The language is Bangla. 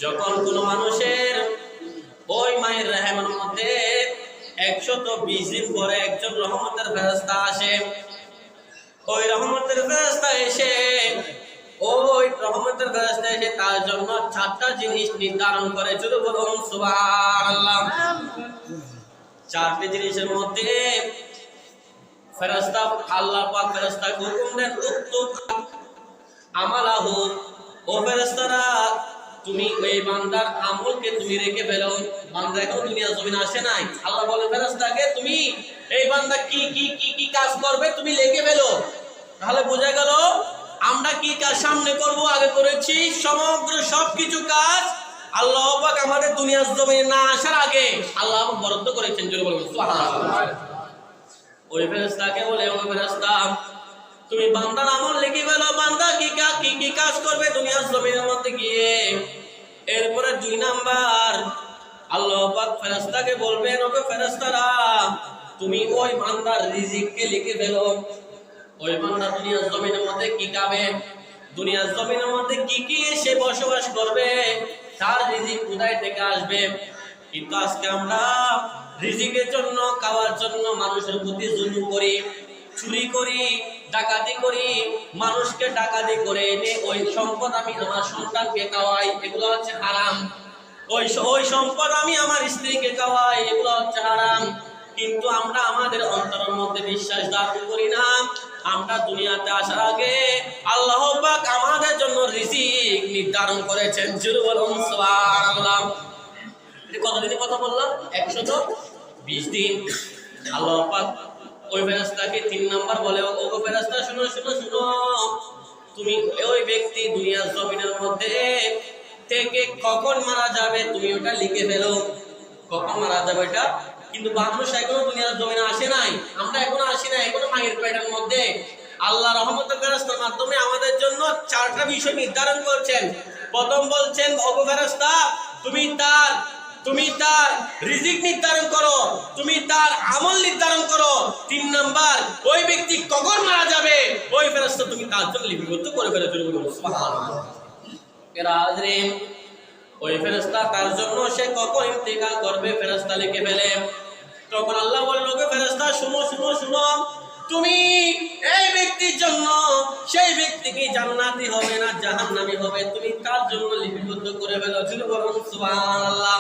যখন কোনো মানুষের ওই মায়ের রেহেমের মধ্যে 120 দিন পরে একজন রহমতের ফেরেশতা আসে, ওই রহমতের ফেরেশতা এসে তার জন্য 4টা জিনিস নির্ধারণ করে। যদি বলুন সুবহানাল্লাহ। 4টি জিনিসের মধ্যে ফেরেশতা, আল্লাহ পাক ফেরেশতাকে হুকুম দেন, উক্তুব আমালাহু, ও ফেরেশতারা তুমি ওই বান্দার আমলকে তুমি রেখে ফেলো। বান্দা এখন দুনিয়া জমিন আসে নাই, আল্লাহ বলে ফেরেশতাকে তুমি এই বান্দা কি কি কি কি কাজ করবে তুমি লিখে ফেলো। তাহলে বোঝা গেল আমরা কি কাজ সামনে করব, আগে করেছি। সমগ্র সবকিছু কাজ আল্লাহ পাক আমাদের দুনিয়ার জমিনে না আসার আগে আল্লাহ বরাদ্দ করেছেন। জোরে বলুন সুবহানাল্লাহ। ওই ফেরেশতাকে বলে, ওই ফেরেশতা তুমি বান্দার আমল লিখে ফেলো, বান্দা কি কি কাজ করবে দুনিয়ার জমিনের মধ্যে গিয়ে। এরপরে 2 নাম্বার আল্লাহ পাক ফেরেশতাকে বলবেন, ওকে ফেরেশতারা তুমি ওই বান্দার রিজিককে লিখে ফেলো। ওই বান্দা দুনিয়ার জমিনের মধ্যে কি খাবে, দুনিয়ার জমিনের মধ্যে কি কি সে বসবাস করবে, তার রিজিক কোথায় থেকে আসবে। কিন্তু আজকে আমরা রিজিকের জন্য, খাওয়ার জন্য মানুষের প্রতি জুলুম করি, চুরি করি, ডাকাতি করি, মানুষকে ডাকাতি করে এনে ওই সম্পদ আমি আমার সন্তানকে খাওয়াই, এগুলো হচ্ছে হারাম। ওই সম্পদ আমি আমার স্ত্রীকে খাওয়াই, এগুলো হচ্ছে হারাম। কিন্তু আমরা আমাদের অন্তরের মধ্যে বিশ্বাস ধারণ করি না। আমরা দুনিয়াতে আসার আগে আল্লাহ পাক আমাদের জন্য রিজিক নির্ধারণ করেছেন। জোরে বলুন সুবহানাল্লাহ। কতদিনের কথা বললাম? 120 দিন। আল্লাহ পাক ওই ফেরেশতাকে 3 নাম্বার বলে, ও ফেরেশতা শুনো শুনো শুনো, তুমি ওই ব্যক্তি দুনিয়ার জমিনের মধ্যে থেকে কখন মারা যাবে তুমি ওটা লিখে ফেলো। কখন মারা যাবে এটা। কিন্তু মানুষ এখনো দুনিয়ার জমিনে আসে নাই, আমরা এখনো আসি নাই, এখনো মায়ের পেটের মধ্যে। আল্লাহ রহমতের ফেরেশতার মাধ্যমে আমাদের জন্য 4টা বিষয় নির্ধারণ করছেন। প্রথম বলছেন, ও ফেরেশতা তুমি তার রিজিক নির্ধারণ করো, তুমি তার আমল নির্ধারণ করো। 3 নাম্বার, ওই ব্যক্তি কখন মারা যাবে ওই ফেরেশতা তুমি তার জন্য লিপিবদ্ধ করে ফেলো। সুবহানাল্লাহ। ওই ফেরেশতা তার জন্য সে কখন ইন্তেকাল করবে ফেরেশতা লিখে ফেলে। তখন আল্লাহ বলেন, ওকে ফেরেশতা শুনো শুনো শুনো, তুমি এই ব্যক্তির জন্য, সেই ব্যক্তি কি জান্নাতি হবে না জাহান্নামী হবে, তুমি তার জন্য লিপিবদ্ধ করে ফেলো। সুবহানাল্লাহ।